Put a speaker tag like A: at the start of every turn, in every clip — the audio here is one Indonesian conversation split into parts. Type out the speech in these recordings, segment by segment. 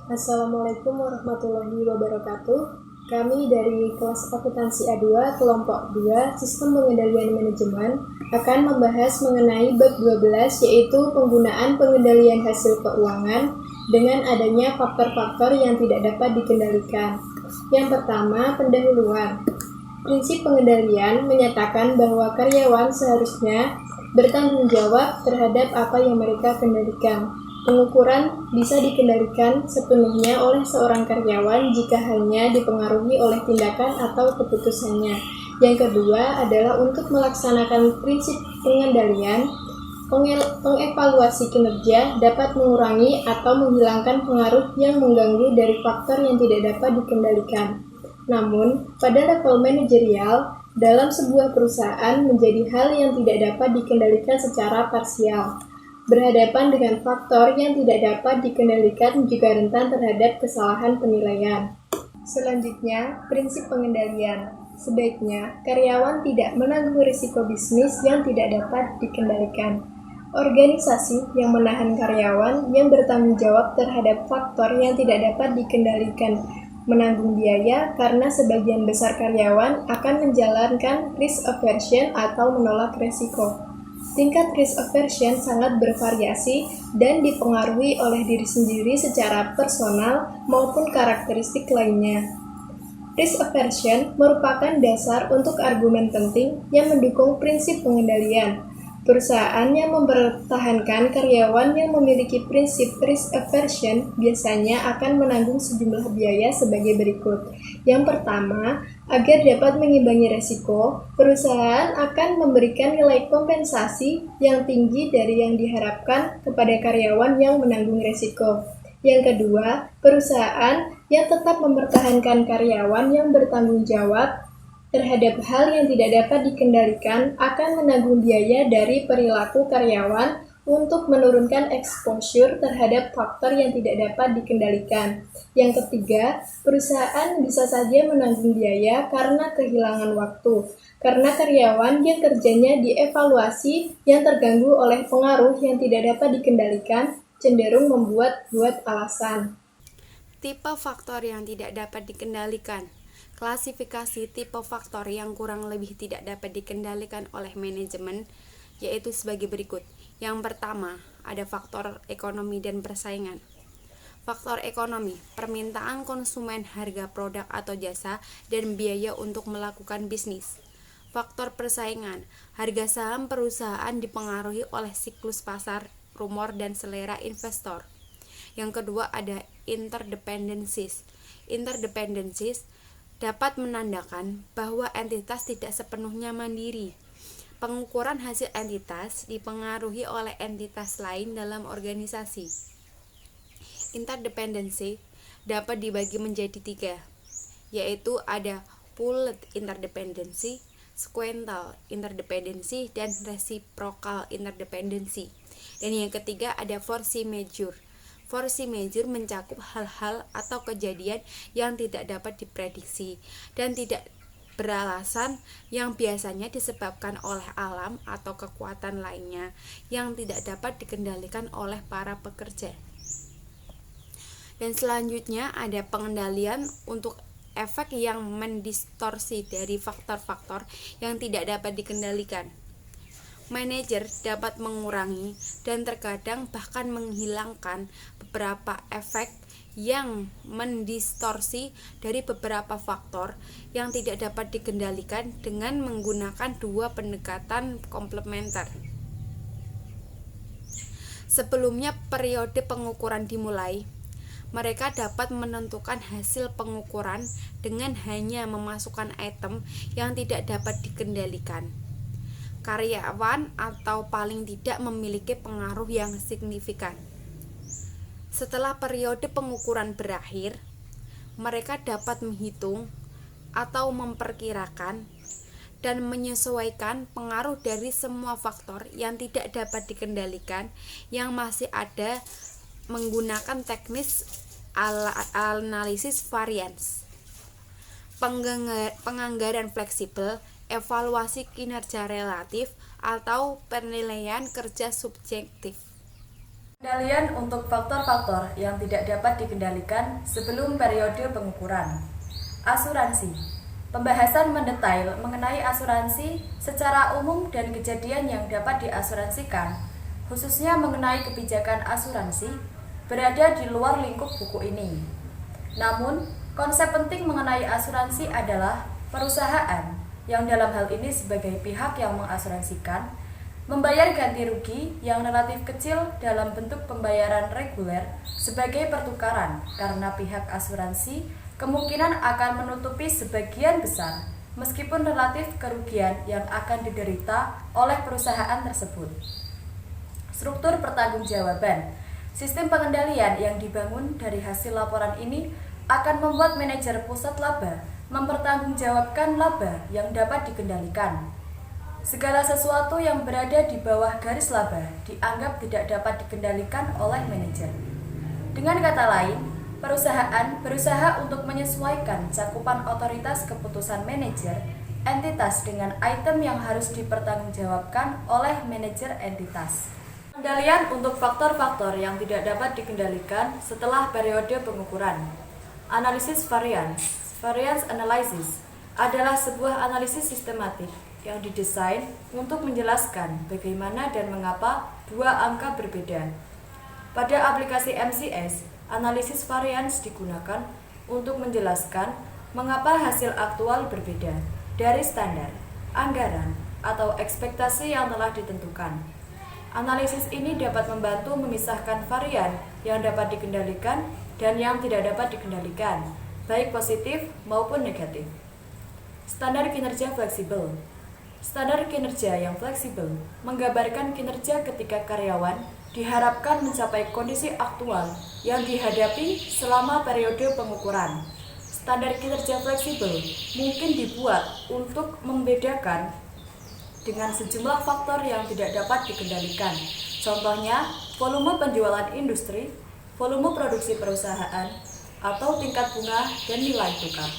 A: Assalamualaikum warahmatullahi wabarakatuh. Kami dari kelas akuntansi A2 kelompok 2 Sistem Pengendalian Manajemen akan membahas mengenai bab 12 yaitu penggunaan pengendalian hasil keuangan dengan adanya faktor-faktor yang tidak dapat dikendalikan. Yang pertama, pendahuluan. Prinsip pengendalian menyatakan bahwa karyawan seharusnya bertanggung jawab terhadap apa yang mereka kendalikan. Pengukuran bisa dikendalikan sepenuhnya oleh seorang karyawan jika hanya dipengaruhi oleh tindakan atau keputusannya. Yang kedua adalah untuk melaksanakan prinsip pengendalian, pengevaluasi kinerja dapat mengurangi atau menghilangkan pengaruh yang mengganggu dari faktor yang tidak dapat dikendalikan. Namun, pada level manajerial, dalam sebuah perusahaan menjadi hal yang tidak dapat dikendalikan secara parsial. Berhadapan dengan faktor yang tidak dapat dikendalikan juga rentan terhadap kesalahan penilaian. Selanjutnya, prinsip pengendalian. Sebaiknya, karyawan tidak menanggung risiko bisnis yang tidak dapat dikendalikan. Organisasi yang menahan karyawan yang bertanggung jawab terhadap faktor yang tidak dapat dikendalikan menanggung biaya karena sebagian besar karyawan akan menjalankan risk aversion atau menolak risiko. Tingkat risk aversion sangat bervariasi dan dipengaruhi oleh diri sendiri secara personal maupun karakteristik lainnya. Risk aversion merupakan dasar untuk argumen penting yang mendukung prinsip pengendalian. Perusahaan yang mempertahankan karyawan yang memiliki prinsip risk aversion biasanya akan menanggung sejumlah biaya sebagai berikut. Yang pertama, agar dapat mengimbangi risiko, perusahaan akan memberikan nilai kompensasi yang tinggi dari yang diharapkan kepada karyawan yang menanggung risiko. Yang kedua, perusahaan yang tetap mempertahankan karyawan yang bertanggung jawab terhadap hal yang tidak dapat dikendalikan akan menanggung biaya dari perilaku karyawan untuk menurunkan exposure terhadap faktor yang tidak dapat dikendalikan. Yang ketiga, perusahaan bisa saja menanggung biaya karena kehilangan waktu, karena karyawan yang kerjanya dievaluasi yang terganggu oleh pengaruh yang tidak dapat dikendalikan cenderung membuat alasan.
B: Tipe faktor yang tidak dapat dikendalikan. Klasifikasi tipe faktor yang kurang lebih tidak dapat dikendalikan oleh manajemen yaitu sebagai berikut. Yang pertama, ada faktor ekonomi dan persaingan. Faktor ekonomi, permintaan konsumen, harga produk atau jasa, dan biaya untuk melakukan bisnis. Faktor persaingan, harga saham perusahaan dipengaruhi oleh siklus pasar, rumor, dan selera investor. Yang kedua ada interdependencies. Interdependencies dapat menandakan bahwa entitas tidak sepenuhnya mandiri. Pengukuran hasil entitas dipengaruhi oleh entitas lain dalam organisasi. Interdependency dapat dibagi menjadi 3, yaitu ada pooled interdependency, sequential interdependency, dan reciprocal interdependency. Dan yang ketiga ada force majeure. Force majeure mencakup hal-hal atau kejadian yang tidak dapat diprediksi dan tidak beralasan yang biasanya disebabkan oleh alam atau kekuatan lainnya yang tidak dapat dikendalikan oleh para pekerja. Dan selanjutnya ada pengendalian untuk efek yang mendistorsi dari faktor-faktor yang tidak dapat dikendalikan. Manajer dapat mengurangi dan terkadang bahkan menghilangkan beberapa efek yang mendistorsi dari beberapa faktor yang tidak dapat dikendalikan dengan menggunakan dua pendekatan komplementer. Sebelumnya periode pengukuran dimulai, mereka dapat menentukan hasil pengukuran dengan hanya memasukkan item yang tidak dapat dikendalikan. Karyawan atau paling tidak memiliki pengaruh yang signifikan. Setelah periode pengukuran berakhir, mereka dapat menghitung atau memperkirakan dan menyesuaikan pengaruh dari semua faktor yang tidak dapat dikendalikan yang masih ada menggunakan teknis analisis varians. Penganggaran fleksibel, evaluasi kinerja relatif, atau penilaian kerja subjektif.
C: Kendalian untuk faktor-faktor yang tidak dapat dikendalikan sebelum periode pengukuran. Asuransi. Pembahasan mendetail mengenai asuransi secara umum dan kejadian yang dapat diasuransikan, khususnya mengenai kebijakan asuransi, berada di luar lingkup buku ini. Namun, konsep penting mengenai asuransi adalah perusahaan, yang dalam hal ini sebagai pihak yang mengasuransikan, membayar ganti rugi yang relatif kecil dalam bentuk pembayaran reguler sebagai pertukaran karena pihak asuransi kemungkinan akan menutupi sebagian besar meskipun relatif kerugian yang akan diderita oleh perusahaan tersebut. Struktur pertanggungjawaban. Sistem pengendalian yang dibangun dari hasil laporan ini akan membuat manajer pusat laba mempertanggungjawabkan laba yang dapat dikendalikan. Segala sesuatu yang berada di bawah garis laba dianggap tidak dapat dikendalikan oleh manajer. Dengan kata lain, perusahaan berusaha untuk menyesuaikan cakupan otoritas keputusan manajer entitas dengan item yang harus dipertanggungjawabkan oleh manajer entitas. Kendalian untuk faktor-faktor yang tidak dapat dikendalikan setelah periode pengukuran. Analisis variance. Variance analysis adalah sebuah analisis sistematik yang didesain untuk menjelaskan bagaimana dan mengapa dua angka berbeda. Pada aplikasi MCS, analisis variance digunakan untuk menjelaskan mengapa hasil aktual berbeda dari standar, anggaran, atau ekspektasi yang telah ditentukan. Analisis ini dapat membantu memisahkan varian yang dapat dikendalikan dan yang tidak dapat dikendalikan, baik positif maupun negatif. Standar kinerja fleksibel. Standar kinerja yang fleksibel menggambarkan kinerja ketika karyawan diharapkan mencapai kondisi aktual yang dihadapi selama periode pengukuran. Standar kinerja fleksibel mungkin dibuat untuk membedakan dengan sejumlah faktor yang tidak dapat dikendalikan. Contohnya, volume penjualan industri, volume produksi perusahaan, atau tingkat bunga dan nilai tukar.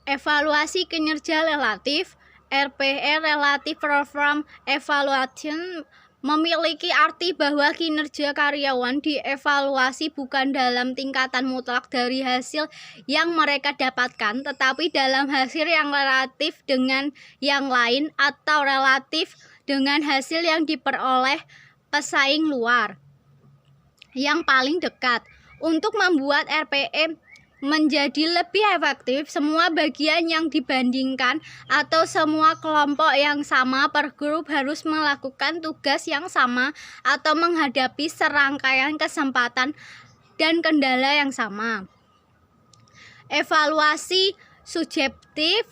D: Evaluasi kinerja relatif RPE Relative Performance Evaluation memiliki arti bahwa kinerja karyawan dievaluasi bukan dalam tingkatan mutlak dari hasil yang mereka dapatkan, tetapi dalam hasil yang relatif dengan yang lain atau relatif dengan hasil yang diperoleh pesaing luar yang paling dekat. Untuk membuat RPE menjadi lebih efektif, semua bagian yang dibandingkan atau semua kelompok yang sama per grup harus melakukan tugas yang sama atau menghadapi serangkaian kesempatan dan kendala yang sama. Evaluasi subjektif.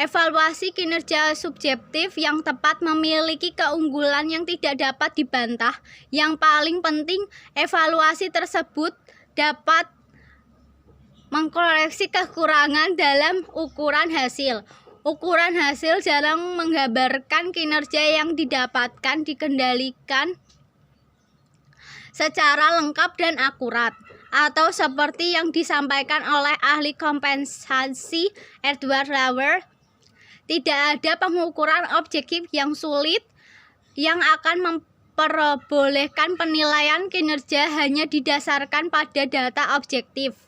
D: Evaluasi kinerja subjektif yang tepat memiliki keunggulan yang tidak dapat dibantah. Yang paling penting, evaluasi tersebut dapat mengkoreksi kekurangan dalam ukuran hasil. Ukuran hasil jarang menggambarkan kinerja yang didapatkan dikendalikan secara lengkap dan akurat, atau seperti yang disampaikan oleh ahli kompensasi Edward Lauer, tidak ada pengukuran objektif yang sulit yang akan memperbolehkan penilaian kinerja hanya didasarkan pada data objektif.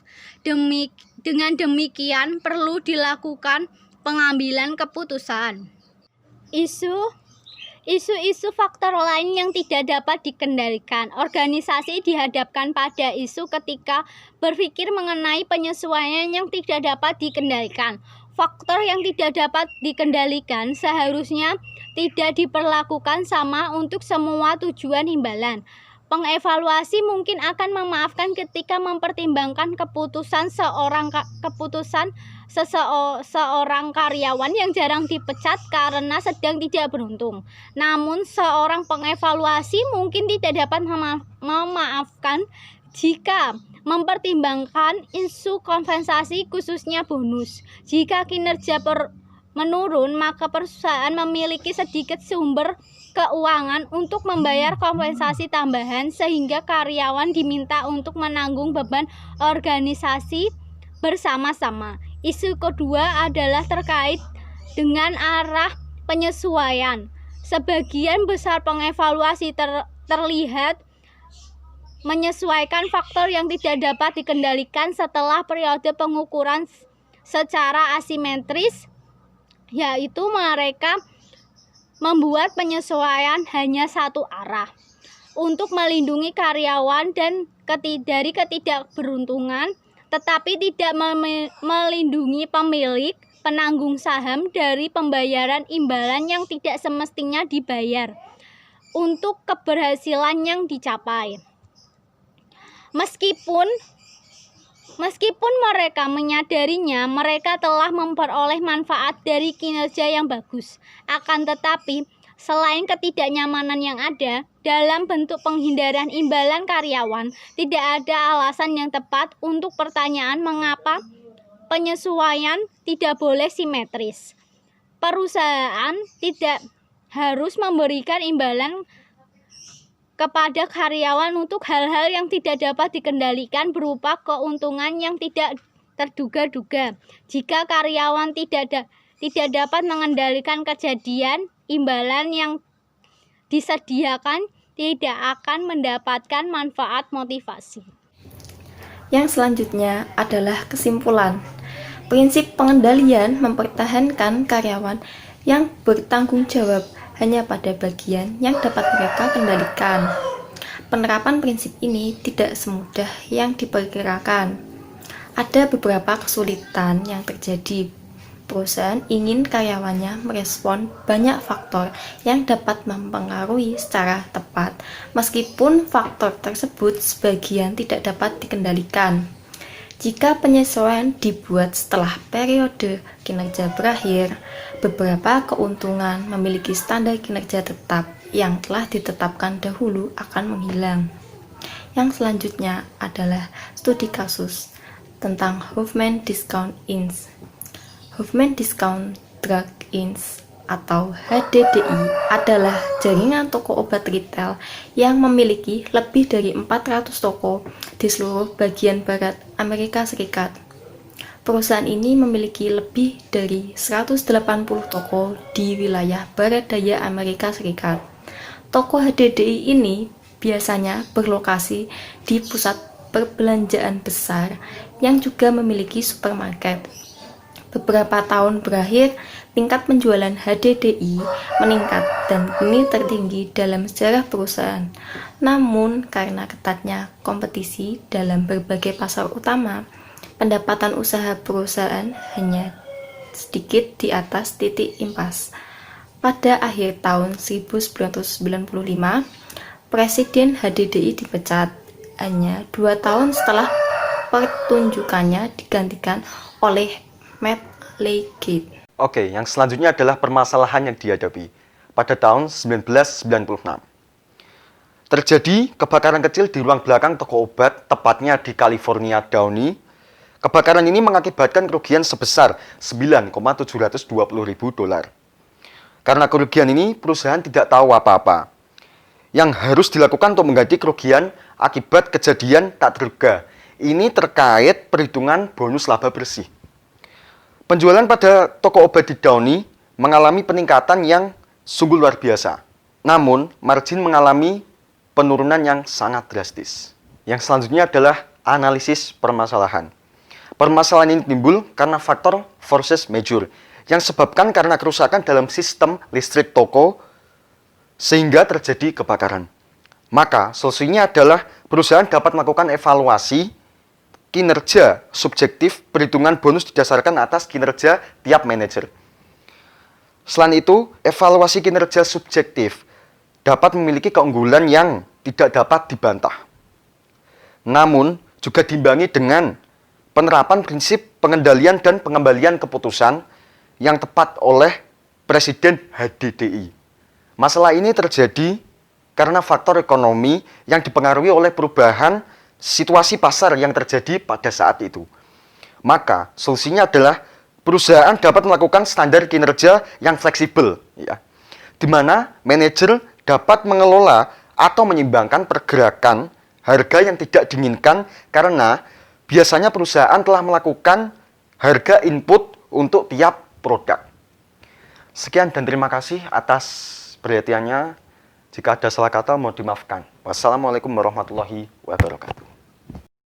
D: Dengan demikian perlu dilakukan pengambilan keputusan. Isu-isu faktor lain yang tidak dapat dikendalikan. Organisasi dihadapkan pada isu ketika berpikir mengenai penyesuaian yang tidak dapat dikendalikan. Faktor yang tidak dapat dikendalikan seharusnya tidak diperlakukan sama untuk semua tujuan imbalan. Pengevaluasi mungkin akan memaafkan ketika mempertimbangkan keputusan seorang karyawan yang jarang dipecat karena sedang tidak beruntung. Namun seorang pengevaluasi mungkin tidak dapat memaafkan jika mempertimbangkan isu kompensasi khususnya bonus. Jika kinerja menurun, maka perusahaan memiliki sedikit sumber keuangan untuk membayar kompensasi tambahan sehingga karyawan diminta untuk menanggung beban organisasi bersama-sama. Isu kedua adalah terkait dengan arah penyesuaian. Sebagian besar pengevaluasi terlihat menyesuaikan faktor yang tidak dapat dikendalikan setelah periode pengukuran secara asimetris, yaitu mereka membuat penyesuaian hanya satu arah untuk melindungi karyawan dan dari ketidakberuntungan, tetapi tidak melindungi pemilik penanggung saham dari pembayaran imbalan yang tidak semestinya dibayar untuk keberhasilan yang dicapai. Meskipun mereka menyadarinya, mereka telah memperoleh manfaat dari kinerja yang bagus. Akan tetapi, selain ketidaknyamanan yang ada dalam bentuk penghindaran imbalan karyawan, tidak ada alasan yang tepat untuk pertanyaan mengapa penyesuaian tidak boleh simetris. Perusahaan tidak harus memberikan imbalan kepada karyawan untuk hal-hal yang tidak dapat dikendalikan berupa keuntungan yang tidak terduga-duga. Jika karyawan tidak dapat mengendalikan kejadian, imbalan yang disediakan tidak akan mendapatkan manfaat motivasi.
E: Yang selanjutnya adalah kesimpulan. Prinsip pengendalian mempertahankan karyawan yang bertanggung jawab hanya pada bagian yang dapat mereka kendalikan. Penerapan prinsip ini tidak semudah yang diperkirakan. Ada beberapa kesulitan yang terjadi. Perusahaan ingin karyawannya merespon banyak faktor yang dapat mempengaruhi secara tepat, meskipun faktor tersebut sebagian tidak dapat dikendalikan. Jika penyesuaian dibuat setelah periode kinerja berakhir, beberapa keuntungan memiliki standar kinerja tetap yang telah ditetapkan dahulu akan menghilang. Yang selanjutnya adalah studi kasus tentang Huffman Discount Inc. Huffman Discount Drug Inc. atau HDDI adalah jaringan toko obat retail yang memiliki lebih dari 400 toko di seluruh bagian barat Amerika Serikat. Perusahaan ini memiliki lebih dari 180 toko di wilayah barat daya Amerika Serikat. Toko HDDI ini biasanya berlokasi di pusat perbelanjaan besar yang juga memiliki supermarket. Beberapa tahun berakhir, tingkat penjualan HDDI meningkat dan kini tertinggi dalam sejarah perusahaan. Namun, karena ketatnya kompetisi dalam berbagai pasar utama, pendapatan usaha perusahaan hanya sedikit di atas titik impas. Pada akhir tahun 1995, Presiden HDDI dipecat hanya 2 tahun setelah pertunjukannya digantikan oleh Matt Leigate.
F: Oke, yang selanjutnya adalah permasalahan yang dihadapi pada tahun 1996. Terjadi kebakaran kecil di ruang belakang toko obat, tepatnya di California Downey. Kebakaran ini mengakibatkan kerugian sebesar $9,720.000. Karena kerugian ini, perusahaan tidak tahu apa-apa. Yang harus dilakukan untuk mengganti kerugian akibat kejadian tak terduga. Ini terkait perhitungan bonus laba bersih. Penjualan pada toko obat di Downey mengalami peningkatan yang sungguh luar biasa. Namun, margin mengalami penurunan yang sangat drastis. Yang selanjutnya adalah analisis permasalahan. Permasalahan ini timbul karena faktor force majeure yang sebabkan karena kerusakan dalam sistem listrik toko sehingga terjadi kebakaran. Maka, solusinya adalah perusahaan dapat melakukan evaluasi kinerja subjektif, perhitungan bonus didasarkan atas kinerja tiap manajer. Selain itu, evaluasi kinerja subjektif dapat memiliki keunggulan yang tidak dapat dibantah. Namun, juga diimbangi dengan penerapan prinsip pengendalian dan pengembalian keputusan yang tepat oleh Presiden HDDI. Masalah ini terjadi karena faktor ekonomi yang dipengaruhi oleh perubahan situasi pasar yang terjadi pada saat itu. Maka solusinya adalah perusahaan dapat melakukan standar kinerja yang fleksibel, ya, di mana manajer dapat mengelola atau menyeimbangkan pergerakan harga yang tidak diinginkan karena biasanya perusahaan telah melakukan harga input untuk tiap produk. Sekian dan terima kasih atas perhatiannya. Jika ada salah kata mohon dimaafkan. Wassalamualaikum warahmatullahi wabarakatuh.